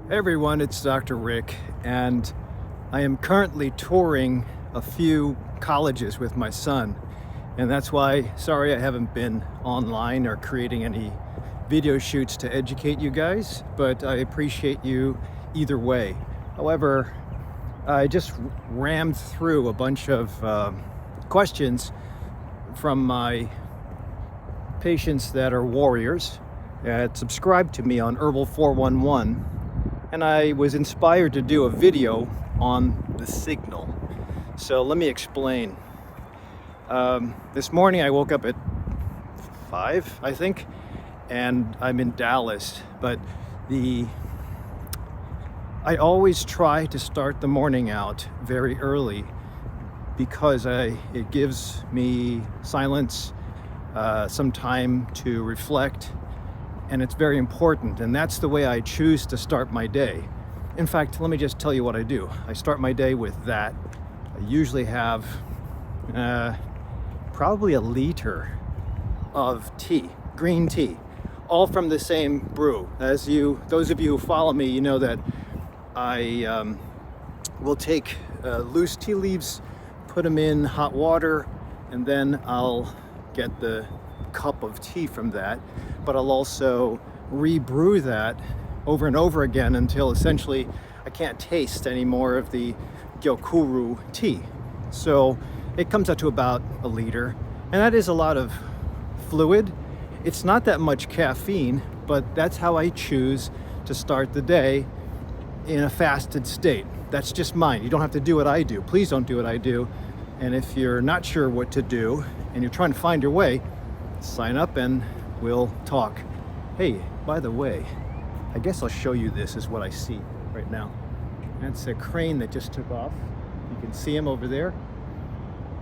Hey everyone, it's Dr. Rick, and I am currently touring a few colleges with my son, and that's why, sorry I haven't been online or creating any video shoots to educate you guys, but I appreciate you either way. However, I just rammed through a bunch of questions from my patients that are warriors that subscribe to me on Herbal 411, and I was inspired to do a video on the signal. So let me explain. This morning I woke up at 5, I think, and I'm in Dallas, but I always try to start the morning out very early because it gives me silence, some time to reflect, and it's very important, and that's the way I choose to start my day. In fact, let me just tell you what I do. I start my day with that. I usually have probably a liter of tea, green tea, all from the same brew. Those of you who follow me, you know that I will take loose tea leaves, put them in hot water, and then I'll get the cup of tea from that, but I'll also rebrew that over and over again until essentially I can't taste any more of the Gyokuru tea. So it comes out to about a liter, and that is a lot of fluid. It's not that much caffeine, but that's how I choose to start the day in a fasted state. That's just mine. You don't have to do what I do. Please don't do what I do. And if you're not sure what to do and you're trying to find your way, sign up and we'll talk. Hey, by the way, I guess I'll show you this is what I see right now. That's a crane that just took off. You can see him over there.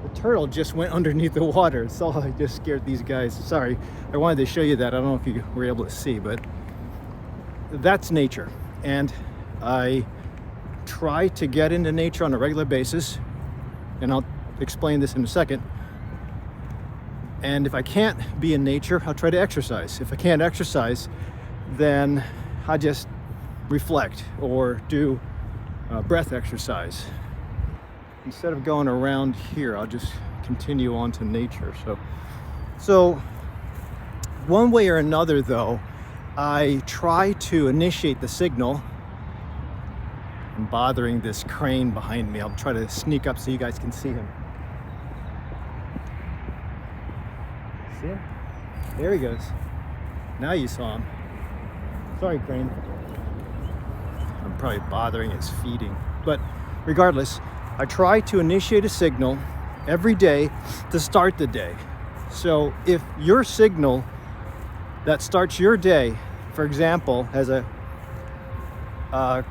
The turtle just went underneath the water. So I just scared these guys. Sorry, I wanted to show you that. I don't know if you were able to see, but that's nature. And I try to get into nature on a regular basis, and I'll explain this in a second. And if I can't be in nature, I'll try to exercise. If I can't exercise, then I just reflect or do breath exercise. Instead of going around here, I'll just continue on to nature. So one way or another, though, I try to initiate the signal. I'm bothering this crane behind me. I'll try to sneak up so you guys can see him. See him? There he goes. Now you saw him. Sorry, crane. I'm probably bothering his feeding. But regardless, I try to initiate a signal every day to start the day. So if your signal that starts your day, for example, as a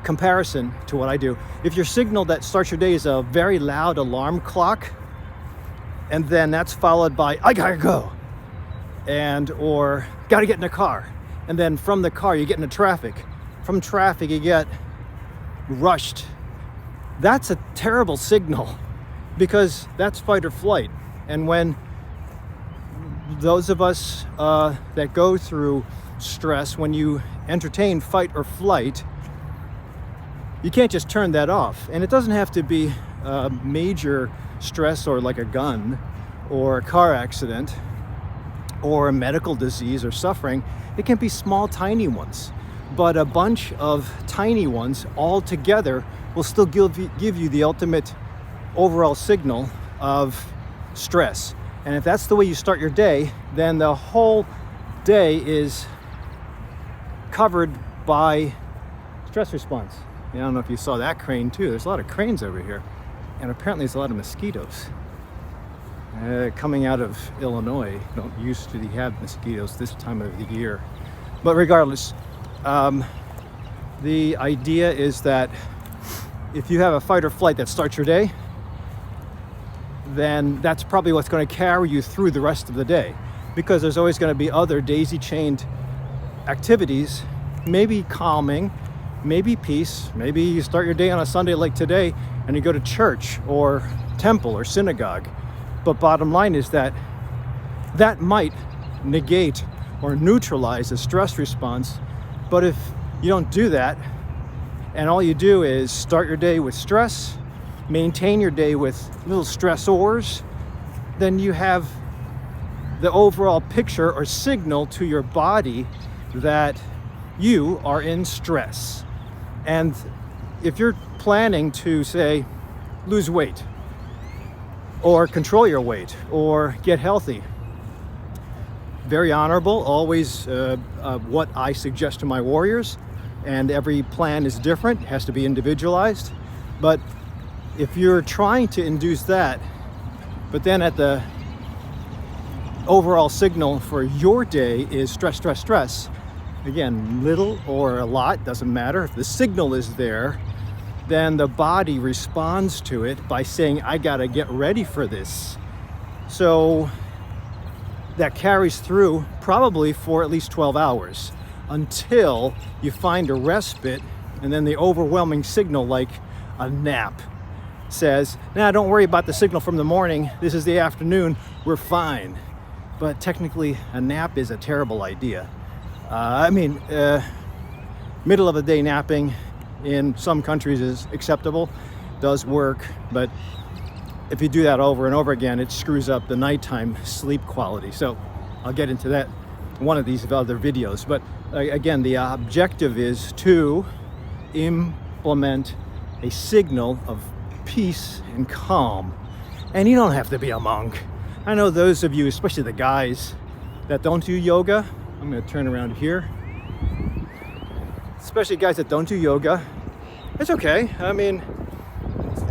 comparison to what I do, if your signal that starts your day is a very loud alarm clock, and then that's followed by, I gotta go, or gotta get in a car, and then from the car you get into traffic, from traffic you get rushed, that's a terrible signal, because that's fight or flight. And when those of us that go through stress, when you entertain fight or flight, you can't just turn that off. And it doesn't have to be major stress or like a gun or a car accident or a medical disease or suffering. It can be small, tiny ones. But a bunch of tiny ones all together will still give you the ultimate overall signal of stress. And if that's the way you start your day, then the whole day is covered by stress response. I don't know if you saw that crane too. There's a lot of cranes over here. And apparently there's a lot of mosquitoes. Coming out of Illinois, don't usually have mosquitoes this time of the year. But regardless, the idea is that if you have a fight or flight that starts your day, then that's probably what's going to carry you through the rest of the day, because there's always going to be other daisy-chained activities, maybe calming, maybe peace. Maybe you start your day on a Sunday like today and you go to church or temple or synagogue. But bottom line is that might negate or neutralize the stress response. But if you don't do that, And all you do is start your day with stress, maintain your day with little stressors, then you have the overall picture or signal to your body that you are in stress. And if you're planning to, say, lose weight or control your weight or get healthy, very honorable, always what I suggest to my warriors, and every plan is different, has to be individualized. But if you're trying to induce that, but then at the overall signal for your day is stress, stress, stress, again, little or a lot, doesn't matter. If the signal is there, then the body responds to it by saying, I gotta get ready for this. So that carries through probably for at least 12 hours until you find a respite, and then the overwhelming signal, like a nap, says, nah, don't worry about the signal from the morning. This is the afternoon. We're fine. But technically, a nap is a terrible idea. Middle of the day napping in some countries is acceptable, does work, but if you do that over and over again, it screws up the nighttime sleep quality. So I'll get into that in one of these other videos. But again, the objective is to implement a signal of peace and calm. And you don't have to be a monk. I know those of you, especially the guys that don't do yoga, I'm going to turn around here, especially guys that don't do yoga, it's okay. I mean,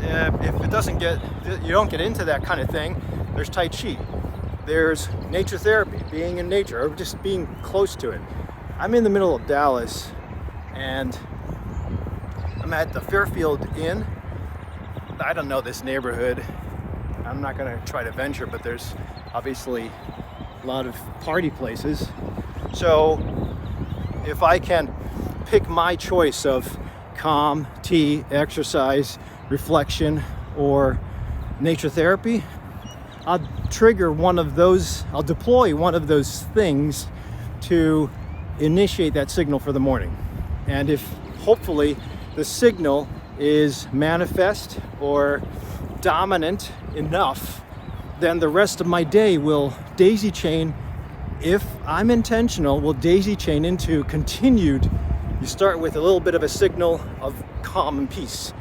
if it doesn't you don't get into that kind of thing, there's Tai Chi, there's nature therapy, being in nature, or just being close to it. I'm in the middle of Dallas, and I'm at the Fairfield Inn. I don't know this neighborhood. I'm not going to try to venture, but there's obviously a lot of party places. So if I can pick my choice of calm, tea, exercise, reflection, or nature therapy, I'll trigger one of those, I'll deploy one of those things to initiate that signal for the morning. And if hopefully the signal is manifest or dominant enough, then the rest of my day will daisy chain, if I'm intentional, will daisy chain into continued. You start with a little bit of a signal of calm and peace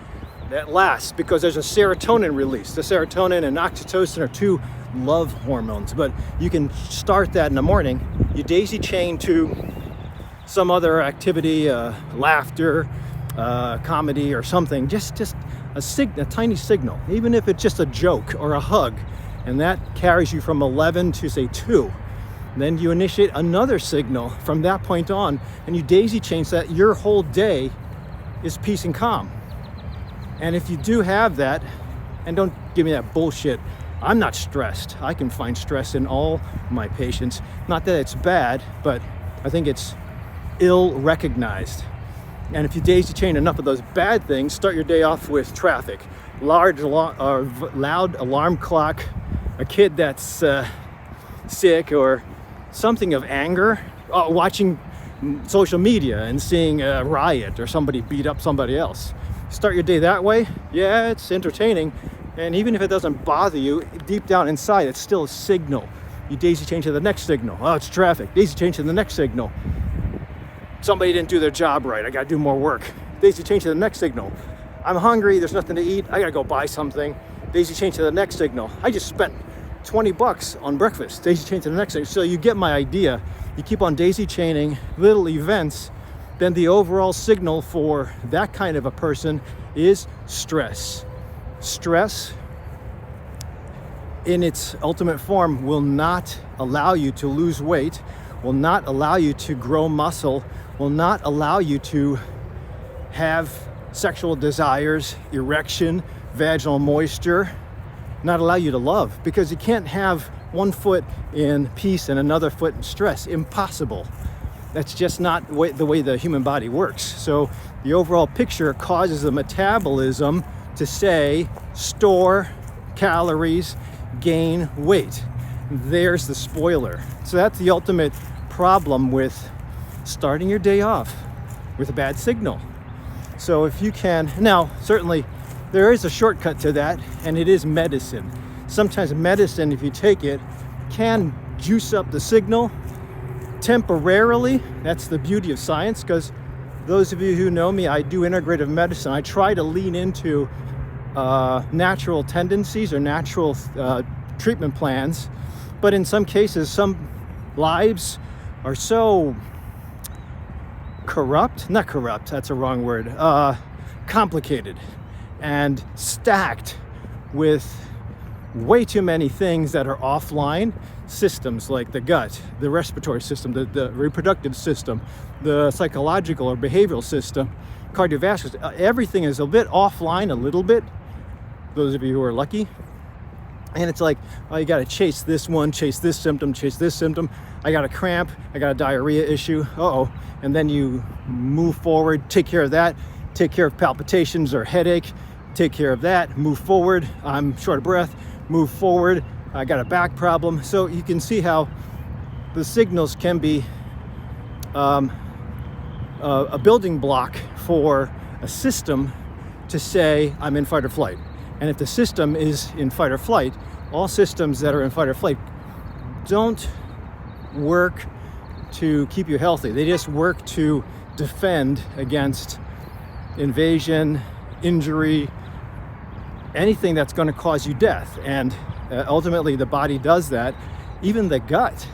that lasts, because there's a serotonin release. The serotonin and oxytocin are two love hormones, but you can start that in the morning. You daisy chain to some other activity, laughter, comedy or something, just a tiny signal, even if it's just a joke or a hug, and that carries you from 11 to say 2. Then you initiate another signal from that point on, and you daisy chain so that your whole day is peace and calm. And if you do have that, and don't give me that bullshit, I'm not stressed. I can find stress in all my patients. Not that it's bad, but I think it's ill-recognized. And if you daisy chain enough of those bad things, start your day off with traffic, loud alarm clock, a kid that's sick, or something of anger, watching social media and seeing a riot or somebody beat up somebody else. Start your day that way. Yeah, it's entertaining. And even if it doesn't bother you, deep down inside, it's still a signal. You daisy chain to the next signal. Oh, it's traffic. Daisy chain to the next signal. Somebody didn't do their job right. I got to do more work. Daisy chain to the next signal. I'm hungry. There's nothing to eat. I got to go buy something. Daisy chain to the next signal. I just spent $20 on breakfast. Daisy chain to the next signal. So you get my idea. You keep on daisy chaining little events, then the overall signal for that kind of a person is stress. Stress in its ultimate form will not allow you to lose weight, will not allow you to grow muscle, will not allow you to have sexual desires, erection, vaginal moisture, not allow you to love, because you can't have one foot in peace and another foot in stress. Impossible. That's just not the way the human body works. So the overall picture causes the metabolism to say, store calories, gain weight. There's the spoiler. So that's the ultimate problem with starting your day off with a bad signal. So if you can, now certainly there is a shortcut to that, and it is medicine. Sometimes medicine, if you take it, can juice up the signal temporarily. That's the beauty of science, because those of you who know me, I do integrative medicine. I try to lean into natural tendencies or natural treatment plans, but in some cases, some lives are so that's a wrong word, complicated and stacked with way too many things that are offline systems, like the gut, the respiratory system, the reproductive system, the psychological or behavioral system, cardiovascular. Everything is a bit offline, a little bit, those of you who are lucky. And it's like, oh, you got to chase this one, chase this symptom, chase this symptom. I got a cramp, I got a diarrhea issue, and then you move forward, take care of that, take care of palpitations or headache, take care of that, move forward, I'm short of breath, move forward, I got a back problem. So you can see how the signals can be a building block for a system to say, I'm in fight or flight. And if the system is in fight or flight, all systems that are in fight or flight don't work to keep you healthy. They just work to defend against invasion, injury, anything that's going to cause you death. And ultimately the body does that. Even the gut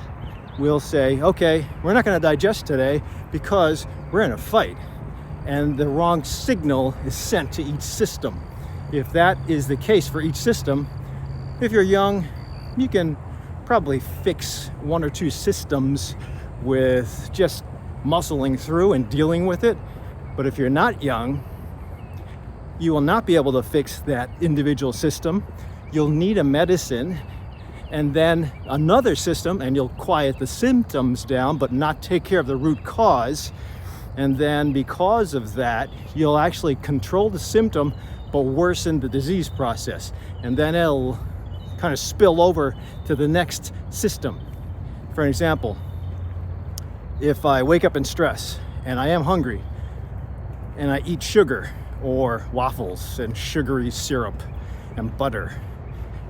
will say, okay, we're not going to digest today because we're in a fight. And the wrong signal is sent to each system. If that is the case for each system, if you're young, you can probably fix one or two systems with just muscling through and dealing with it. But if you're not young, you will not be able to fix that individual system. You'll need a medicine and then another system, and you'll quiet the symptoms down but not take care of the root cause. And then because of that, you'll actually control the symptom but worsen the disease process. And then it'll kind of spill over to the next system. For example, if I wake up in stress and I am hungry and I eat sugar or waffles and sugary syrup and butter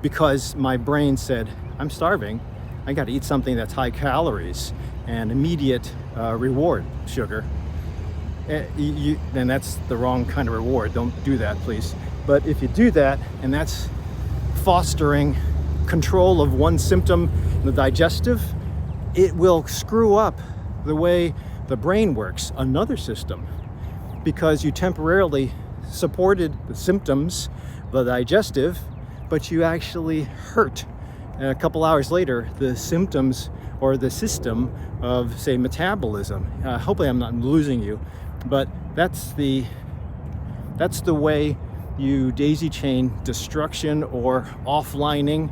because my brain said, I'm starving, I got to eat something that's high calories and immediate reward, sugar. And that's the wrong kind of reward. Don't do that, please. But if you do that, and that's fostering control of one symptom, the digestive, it will screw up the way the brain works, another system, because you temporarily supported the symptoms, the digestive, but you actually hurt. And a couple hours later, the symptoms or the system of, say, metabolism. Hopefully I'm not losing you. But that's the way you daisy chain destruction or offlining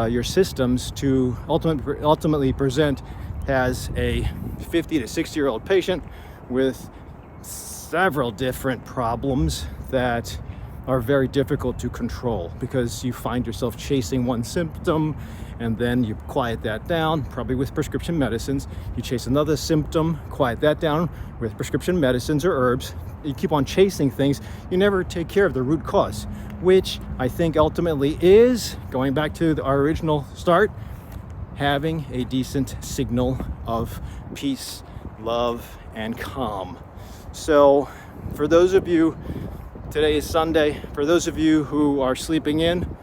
your systems to ultimately present as a 50 to 60-year-old patient with several different problems that are very difficult to control, because you find yourself chasing one symptom and then you quiet that down, probably with prescription medicines. You chase another symptom, quiet that down with prescription medicines or herbs. You keep on chasing things. You never take care of the root cause, which I think ultimately is, going back to our original start, having a decent signal of peace, love, and calm. So for those of you, today is Sunday, for those of you who are sleeping in,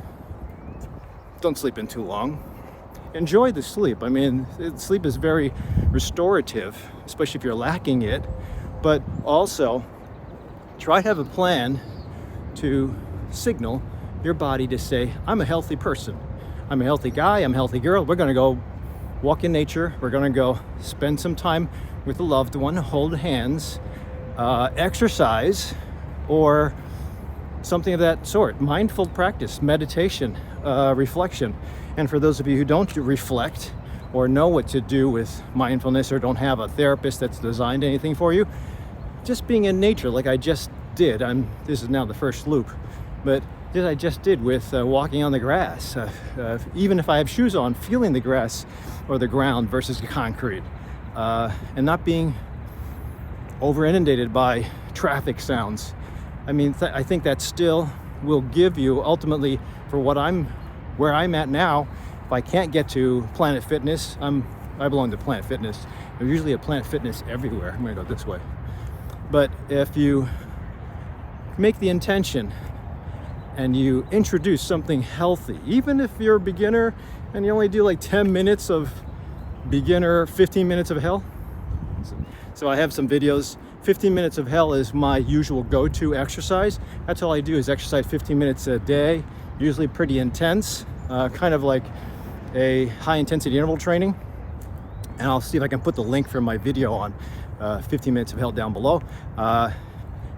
don't sleep in too long. Enjoy the sleep. I mean, sleep is very restorative, especially if you're lacking it. But also, try to have a plan to signal your body to say, I'm a healthy person. I'm a healthy guy, I'm a healthy girl. We're gonna go walk in nature. We're gonna go spend some time with a loved one, hold hands, exercise, or something of that sort. Mindful practice, meditation, reflection. And for those of you who don't reflect or know what to do with mindfulness, or don't have a therapist that's designed anything for you, just being in nature like I just did. This is now the first loop, but as I just did with walking on the grass, even if I have shoes on, feeling the grass or the ground versus the concrete, and not being over inundated by traffic sounds. I mean, I think that still will give you ultimately for where I'm at now. If I can't get to Planet Fitness, I belong to Planet Fitness. There's usually a Planet Fitness everywhere. I'm gonna go this way. But if you make the intention and you introduce something healthy, even if you're a beginner and you only do like 10 minutes of beginner, 15 minutes of hell. So I have some videos. 15 minutes of hell is my usual go-to exercise. That's all I do is exercise 15 minutes a day, usually pretty intense, kind of like a high intensity interval training. And I'll see if I can put the link for my video on 15 minutes of hell down below.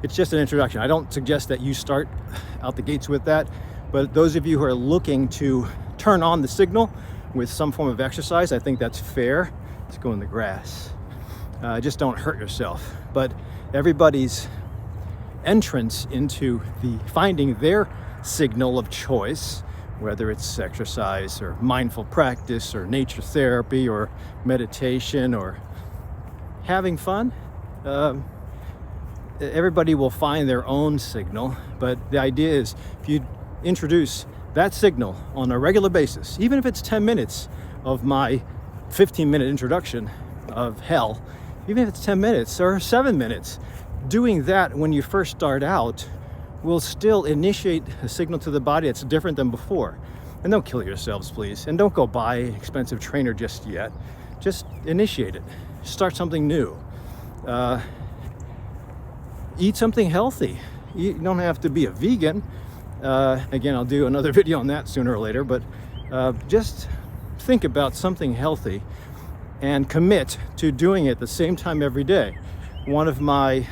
It's just an introduction. I don't suggest that you start out the gates with that, but those of you who are looking to turn on the signal with some form of exercise, I think that's fair. Let's go in the grass. Just don't hurt yourself. But everybody's entrance into finding their signal of choice, whether it's exercise or mindful practice or nature therapy or meditation or having fun, everybody will find their own signal. But the idea is if you introduce that signal on a regular basis, even if it's 10 minutes of my 15-minute introduction of hell, even if it's 10 minutes or 7 minutes, doing that when you first start out will still initiate a signal to the body that's different than before. And don't kill yourselves, please. And don't go buy an expensive trainer just yet. Just initiate it. Start something new. Eat something healthy. You don't have to be a vegan. Again, I'll do another video on that sooner or later, but just think about something healthy and commit to doing it at the same time every day. One of my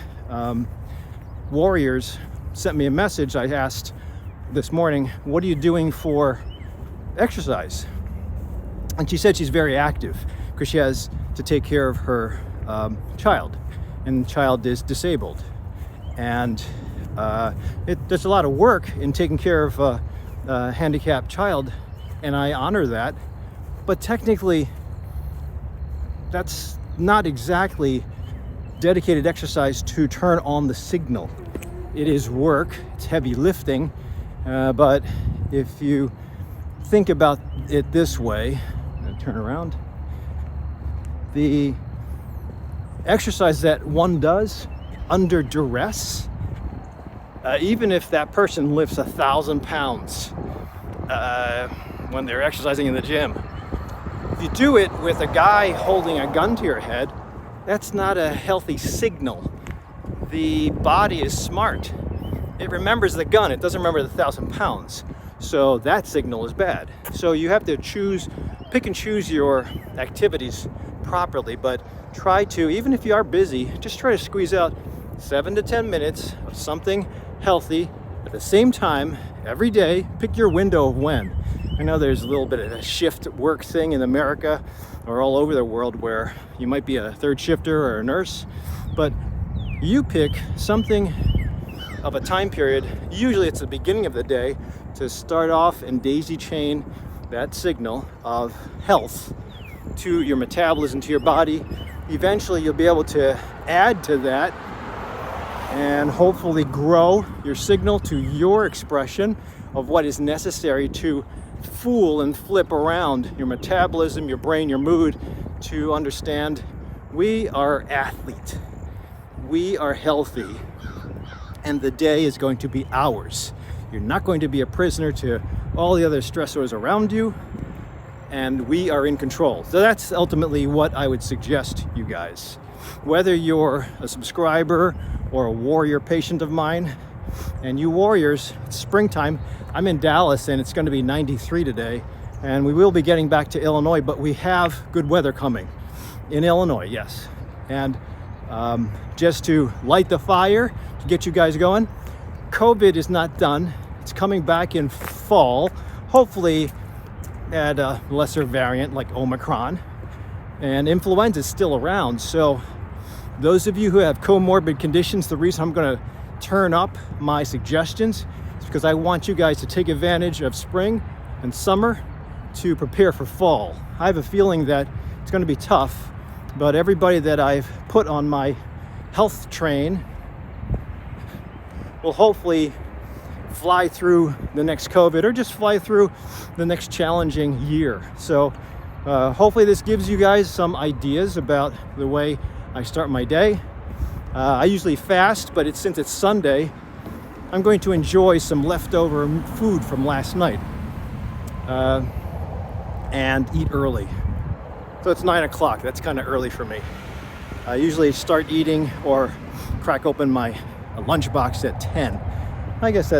warriors sent me a message. I asked this morning, what are you doing for exercise? And she said she's very active because she has to take care of her child, and the child is disabled. And there's a lot of work in taking care of a handicapped child, and I honor that. But technically, that's not exactly dedicated exercise to turn on the signal. It is work, it's heavy lifting, but if you think about it this way, I'm gonna turn around, the exercise that one does under duress, even if that person lifts 1,000 pounds when they're exercising in the gym, if you do it with a guy holding a gun to your head, that's not a healthy signal. The body is smart. It remembers the gun, it doesn't remember the 1,000 pounds. So that signal is bad. So you have to pick and choose your activities properly, but try to, even if you are busy, just try to squeeze out 7 to 10 minutes of something healthy at the same time every day. Pick your window of when. I know there's a little bit of a shift work thing in America or all over the world where you might be a third shifter or a nurse, but you pick something of a time period, usually it's the beginning of the day, to start off and daisy chain that signal of health to your metabolism, to your body. Eventually you'll be able to add to that and hopefully grow your signal to your expression of what is necessary to fool and flip around your metabolism, your brain, your mood, to understand we are athlete, we are healthy, and the day is going to be ours. You're not going to be a prisoner to all the other stressors around you, and we are in control. So that's ultimately what I would suggest you guys. Whether you're a subscriber or a warrior patient of mine, and you warriors, it's springtime. I'm in Dallas and it's going to be 93 today, and we will be getting back to Illinois, but we have good weather coming in Illinois, yes. And just to light the fire, to get you guys going, COVID is not done. It's coming back in fall, hopefully at a lesser variant like Omicron, and influenza is still around. So those of you who have comorbid conditions, the reason I'm going to turn up my suggestions is because I want you guys to take advantage of spring and summer to prepare for fall. I have a feeling that it's going to be tough, but everybody that I've put on my health train will hopefully fly through the next COVID, or just fly through the next challenging year. So hopefully this gives you guys some ideas about the way I start my day. I usually fast, but since it's Sunday, I'm going to enjoy some leftover food from last night and eat early. So it's 9 o'clock. That's kind of early for me. I usually start eating or crack open my lunchbox at 10. I guess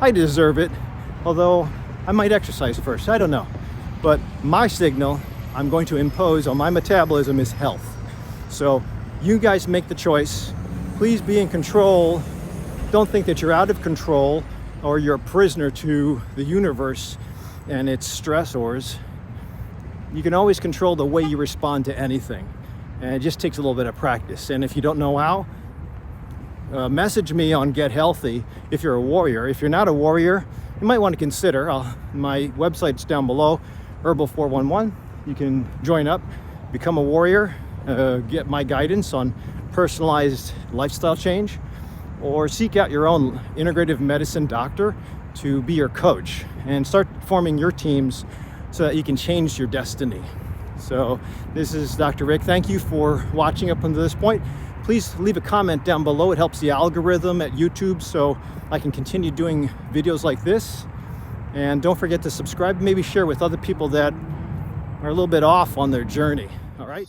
I deserve it, although I might exercise first. I don't know. But my signal I'm going to impose on my metabolism is health. So you guys make the choice. Please be in control. Don't think that you're out of control or you're a prisoner to the universe and its stressors. You can always control the way you respond to anything. And it just takes a little bit of practice. And if you don't know how, message me on Get Healthy if you're a warrior. If you're not a warrior, you might want to consider. My website's down below, Herbal411. You can join up, become a warrior, get my guidance on personalized lifestyle change, or seek out your own integrative medicine doctor to be your coach and start forming your teams so that you can change your destiny. So this is Dr. Rick. Thank you for watching up until this point. Please leave a comment down below. It helps the algorithm at YouTube so I can continue doing videos like this. And don't forget to subscribe, maybe share with other people that are a little bit off on their journey. All right?